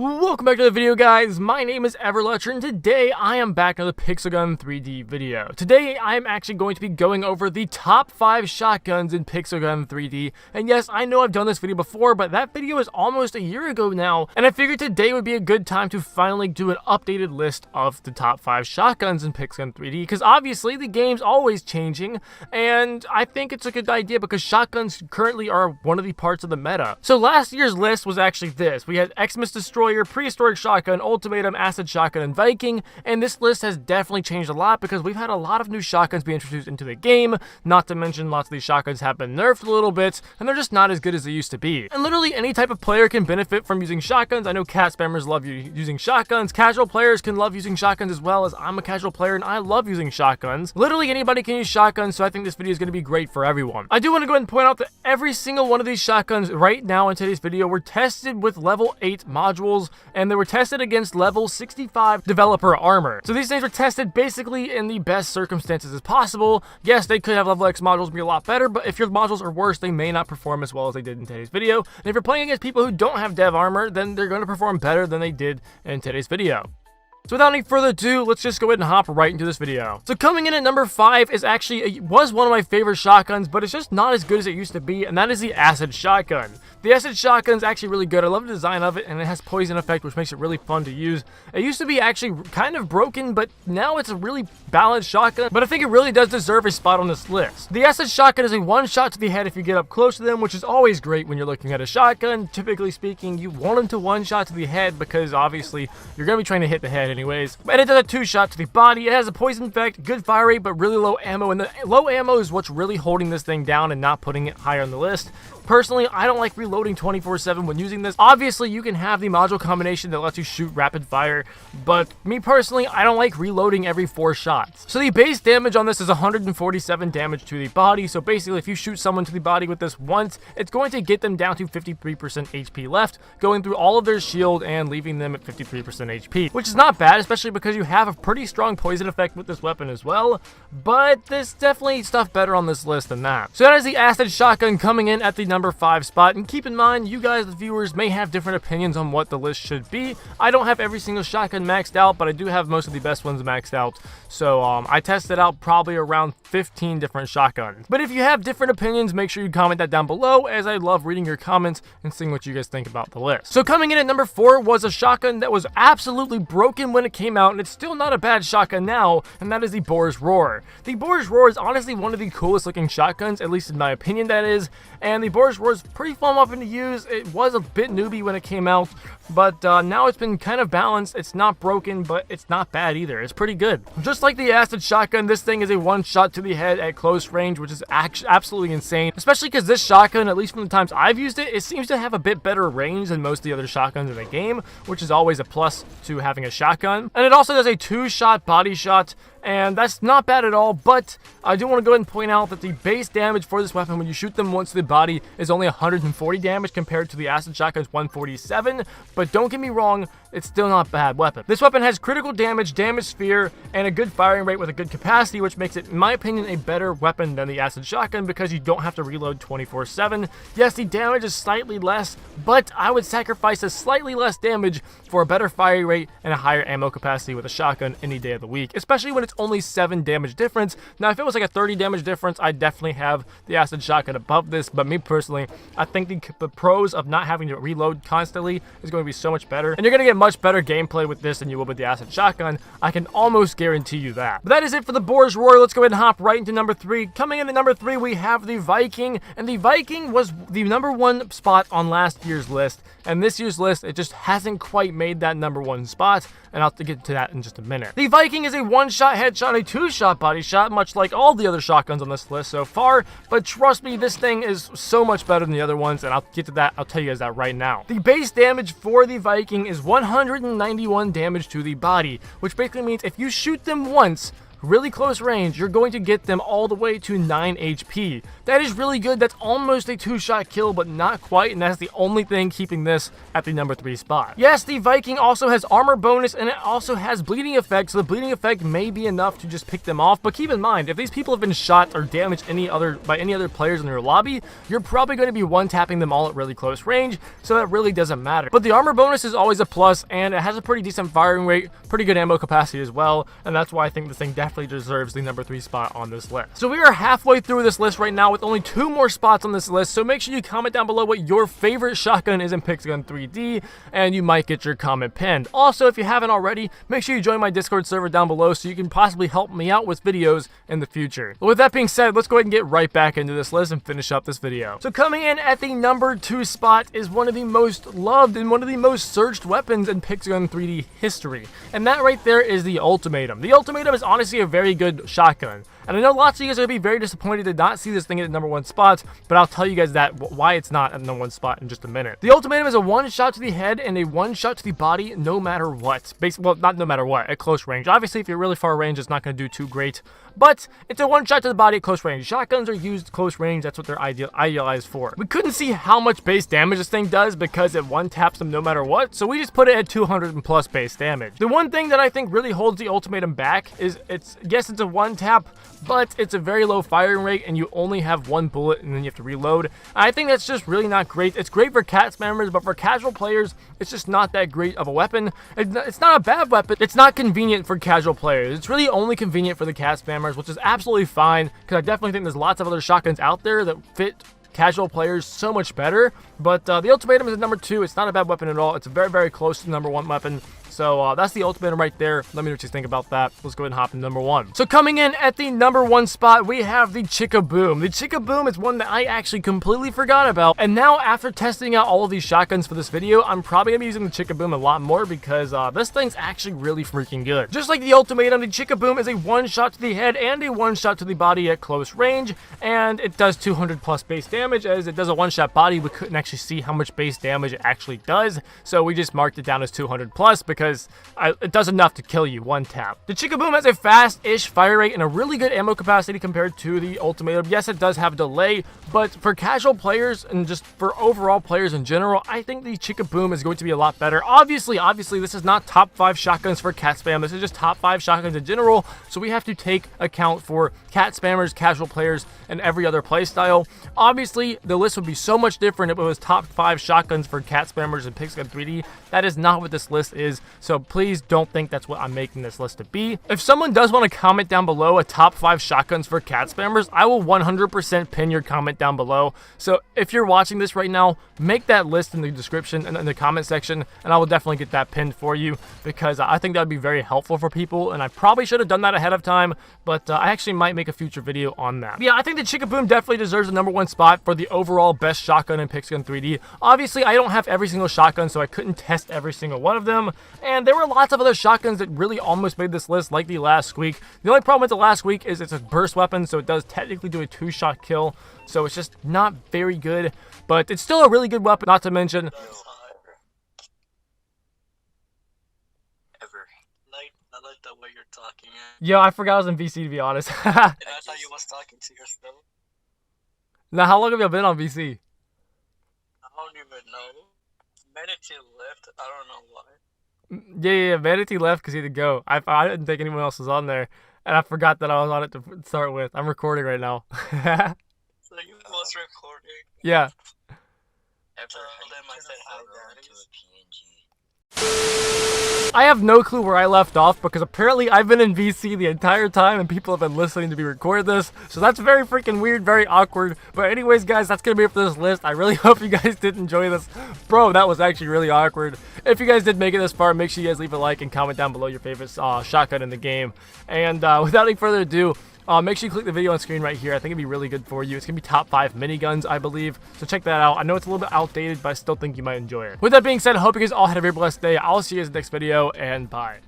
Welcome back to the video, guys. My name is Everletcher, and today I am back on the Pixel Gun 3D video. Today I am actually going to be going over the top 5 shotguns in Pixel Gun 3D. And yes, I know I've done this video before, but that video is almost a year ago now, and I figured today would be a good time to finally do an updated list of the top 5 shotguns in Pixel Gun 3D, because obviously the game's always changing, and I think it's a good idea because shotguns currently are one of the parts of the meta. So last year's list was actually this. We had Xmas Destroyer, Prehistoric Shotgun, Ultimatum, Acid Shotgun, and Viking, and this list has definitely changed a lot because we've had a lot of new shotguns be introduced into the game, not to mention lots of these shotguns have been nerfed a little bit, and they're just not as good as they used to be. And literally any type of player can benefit from using shotguns. I know cat spammers love using shotguns, casual players can love using shotguns as well, as I'm a casual player and I love using shotguns. Literally anybody can use shotguns, so I think this video is going to be great for everyone. I do want to go ahead and point out that every single one of these shotguns right now in today's video were tested with level 8 modules, and they were tested against level 65 developer armor. So these things were tested basically in the best circumstances as possible. Yes, they could have level X modules be a lot better, but if your modules are worse, they may not perform as well as they did in today's video. And if you're playing against people who don't have dev armor, then they're going to perform better than they did in today's video. So without any further ado, let's just go ahead and hop right into this video. So coming in at number 5 is actually, was one of my favorite shotguns, but it's just not as good as it used to be, and that is the Acid Shotgun. The Acid Shotgun is actually really good. I love the design of it, and it has poison effect, which makes it really fun to use. It used to be actually kind of broken, but now it's a really balanced shotgun, but I think it really does deserve a spot on this list. The Acid Shotgun is a one shot to the head if you get up close to them, which is always great when you're looking at a shotgun. Typically speaking, you want them to one shot to the head because obviously you're going to be trying to hit the head anyways. And it does a 2-shot to the body. It has a poison effect, good fire rate, but really low ammo, and the low ammo is what's really holding this thing down and not putting it higher on the list. Personally, I don't like reloading 24/7 when using this. Obviously, you can have the module combination that lets you shoot rapid fire, but me personally, I don't like reloading every 4 shots. So the base damage on this is 147 damage to the body. So basically, if you shoot someone to the body with this once, it's going to get them down to 53% HP left, going through all of their shield and leaving them at 53% HP, which is not bad, especially because you have a pretty strong poison effect with this weapon as well, but there's definitely stuff better on this list than that. So that is the Acid Shotgun coming in at the number 5 spot, and keep in mind, you guys, the viewers, may have different opinions on what the list should be. I don't have every single shotgun maxed out, but I do have most of the best ones maxed out, so I tested out probably around 15 different shotguns. But if you have different opinions, make sure you comment that down below, as I love reading your comments and seeing what you guys think about the list. So coming in at number 4 was a shotgun that was absolutely broken when it came out, and it's still not a bad shotgun now, and that is the Boar's Roar. The Boar's Roar is honestly one of the coolest looking shotguns, at least in my opinion that is, and the Boar's Roar is pretty fun weapon to use. It was a bit newbie when it came out, but now it's been kind of balanced. It's not broken, but it's not bad either. It's pretty good. Just like the Acid Shotgun, this thing is a one shot to the head at close range, which is absolutely insane, especially because this shotgun, at least from the times I've used it, it seems to have a bit better range than most of the other shotguns in the game, which is always a plus to having a shotgun. And it also does a 2-shot body shot, and that's not bad at all, but I do want to go ahead and point out that the base damage for this weapon when you shoot them once to the body is only 140 damage compared to the Acid Shotgun's 147, but don't get me wrong, it's still not a bad weapon. This weapon has critical damage, damage sphere, and a good firing rate with a good capacity, which makes it, in my opinion, a better weapon than the Acid Shotgun because you don't have to reload 24/7. Yes, the damage is slightly less, but I would sacrifice a slightly less damage for a better firing rate and a higher ammo capacity with a shotgun any day of the week, especially when it's only 7 damage difference. Now, if it was like a 30 damage difference, I'd definitely have the Acid Shotgun above this, but me personally, I think the pros of not having to reload constantly is going to be so much better, and you're going to get much better gameplay with this than you will with the Acid Shotgun. I can almost guarantee you that. But that is it for the Boar's Roar. Let's go ahead and hop right into number 3. Coming in at number 3, we have the Viking, and the Viking was the number 1 spot on last year's list, and this year's list, it just hasn't quite made that number 1 spot, and I'll have to get to that in just a minute. The Viking is a 1-shot headshot, a 2-shot body shot, much like all the other shotguns on this list so far, but trust me, this thing is so much better than the other ones, and I'll get to that. I'll tell you guys that right now. The base damage for the Viking is 191 damage to the body, which basically means if you shoot them once, really close range, you're going to get them all the way to 9 HP. That is really good. That's almost a 2-shot kill, but not quite, and that's the only thing keeping this at the number 3 spot. Yes, the Viking also has armor bonus, and it also has bleeding effect, so the bleeding effect may be enough to just pick them off, but keep in mind, if these people have been shot or damaged by any other players in your lobby, you're probably going to be one-tapping them all at really close range, so that really doesn't matter. But the armor bonus is always a plus, and it has a pretty decent firing rate, pretty good ammo capacity as well, and that's why I think this thing definitely deserves the number 3 spot on this list. So we are halfway through this list right now with only 2 more spots on this list, so make sure you comment down below what your favorite shotgun is in Pixelgun 3D, and you might get your comment pinned. Also, if you haven't already, make sure you join my Discord server down below so you can possibly help me out with videos in the future. But with that being said, let's go ahead and get right back into this list and finish up this video. So coming in at the number 2 spot is one of the most loved and one of the most searched weapons in Pixelgun 3D history, and that right there is the Ultimatum. The Ultimatum is honestly a very good shotgun, and I know lots of you guys are going to be very disappointed to not see this thing at the number 1 spot, but I'll tell you guys why it's not at the number 1 spot in just a minute. The Ultimatum is a 1-shot to the head and a 1-shot to the body no matter what. Well, not no matter what, at close range. Obviously, if you're really far range, it's not going to do too great, but it's a 1-shot to the body at close range. Shotguns are used close range, that's what they're idealized for. We couldn't see how much base damage this thing does because it 1-taps them no matter what, so we just put it at 200 and plus base damage. The one thing that I think really holds the Ultimatum back is yes, it's a 1-tap, but it's a very low firing rate and you only have 1 bullet and then you have to reload. I think that's just really not great. It's great for cat spammers, but for casual players, it's just not that great of a weapon. It's not a bad weapon. It's not convenient for casual players. It's really only convenient for the cat spammers, which is absolutely fine, because I definitely think there's lots of other shotguns out there that fit casual players so much better. But the Ultimatum is at number 2. It's not a bad weapon at all. It's very, very close to the number 1 weapon. So that's the Ultimatum right there. Let me know what you think about that. Let's go ahead and hop in number 1. So coming in at the number 1 spot, we have the Chickaboom. The Chickaboom is one that I actually completely forgot about. And now after testing out all of these shotguns for this video, I'm probably going to be using the Chickaboom a lot more because this thing's actually really freaking good. Just like the Ultimatum, the Chickaboom is a 1-shot to the head and a 1-shot to the body at close range. And it does 200 plus base damage. As it does a 1-shot body, we couldn't actually see how much base damage it actually does. So we just marked it down as 200 plus because it does enough to kill you 1-tap. The Chickaboom has a fast-ish fire rate and a really good ammo capacity compared to the Ultimatum. Yes, it does have delay, but for casual players and just for overall players in general, I think the Chickaboom is going to be a lot better. Obviously, this is not top 5 shotguns for cat spam. This is just top 5 shotguns in general, so we have to take account for cat spammers, casual players, and every other playstyle. Obviously, the list would be so much different if it was top 5 shotguns for cat spammers in Pixelgun 3D. That is not what this list is, so please don't think that's what I'm making this list to be. If someone does want to comment down below a top 5 shotguns for cat spammers, I will 100% pin your comment down below. So if you're watching this right now, make that list in the description and in the comment section, and I will definitely get that pinned for you because I think that would be very helpful for people, and I probably should have done that ahead of time, but I actually might make a future video on that. Yeah, I think the Chickaboom definitely deserves the number 1 spot for the overall best shotgun in Pixelgun 3D. Obviously, I don't have every single shotgun, so I couldn't test every single one of them, and there were lots of other shotguns that really almost made this list, like the Last Squeak. The only problem with the Last Squeak is it's a burst weapon, so it does technically do a 2-shot kill, so it's just not very good, but it's still a really good weapon, not to mention... I like the way you're talking. Yeah, I forgot I was in VC, to be honest. And I thought you was talking to yourself. Now, how long have you been on VC? I don't even know. Manatee left. I don't know why. Yeah, Manatee left because he had to go. I didn't think anyone else was on there, and I forgot that I was on it to start with. I'm recording right now. So you was recording? Yeah. After them, I said hi, Daddy. I have no clue where I left off because apparently I've been in VC the entire time and people have been listening to me record this, so that's very freaking weird, very awkward. But anyways, guys, that's gonna be it for this list. I really hope you guys did enjoy this. Bro, that was actually really awkward. If you guys did make it this far, make sure you guys leave a like and comment down below your favorite shotgun in the game. And without any further ado, make sure you click the video on screen right here. I think it'd be really good for you. It's going to be top 5 miniguns, I believe. So check that out. I know it's a little bit outdated, but I still think you might enjoy it. With that being said, I hope you guys all had a very blessed day. I'll see you guys in the next video, and bye.